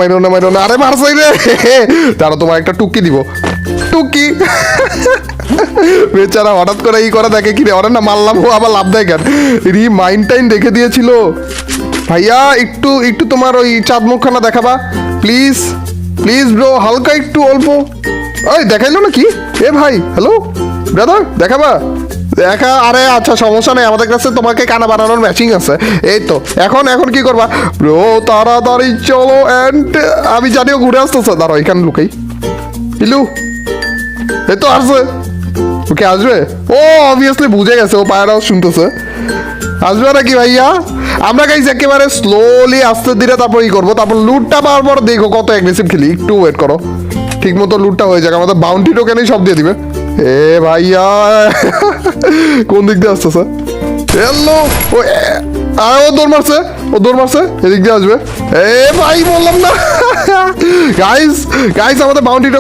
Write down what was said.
মাইরো না, আরে মারছাই রে। তারা তোমার একটা টুকি দিব, টুকি। বেচারা হঠাৎ করে ই করে দেখে কি রে, ওরা না মারলাম, ও আবার লাভ দেয় কেন? মাইন্ড টাইন রেখে দিয়েছিল। ভাইয়া একটু একটু তোমার ওই চাঁদ মুখখানা দেখাবা প্লিজ, প্লিজ ব্রো, হালকা একটু অল্প। ওই দেখাইলো না কি? এ ভাই, হ্যালো ব্রাদার, দেখাবা? দেখা, আরে আচ্ছা সমস্যা নেই, আমাদের কাছে তোমাকে কানা বানানোর ম্যাচিং আছে। এই তো এখন এখন কি করবা ব্রো? তাড়াতাড়ি চলো। অ্যান্ড আমি জানিও ঘুরে আসতেছে, দাঁড়াও এখানে লুকাই। ইলু, এই তো আসবে। ওকে আসবে, ও অবভিয়াসলি বুঝে গেছে, ও পায়ের আওয়াজ শুনতেছে। আসবে নাকি ভাইয়া? আমরা গাইস একেবারে স্লোলি আস্তে ধীরে তারপর ই করবো, তারপর লুটটা পাওয়ার পর দেখো কত অ্যাগ্রেসিভ খেলি। একটু ওয়েট করো, ঠিক মতো লুটটা হয়ে যাক, আমাদের বাউন্টি টোকেনই সব দিয়ে দিবে। এ ভাইয়া, কোন দিক দিয়ে আসতেছে? হ্যালো, ও দৌড় মারছে, ও দৌড় মারছে, এদিক দিয়ে আসবে। এ ভাই বললাম না। গাইস গাইস, আমাদের বাউন্টি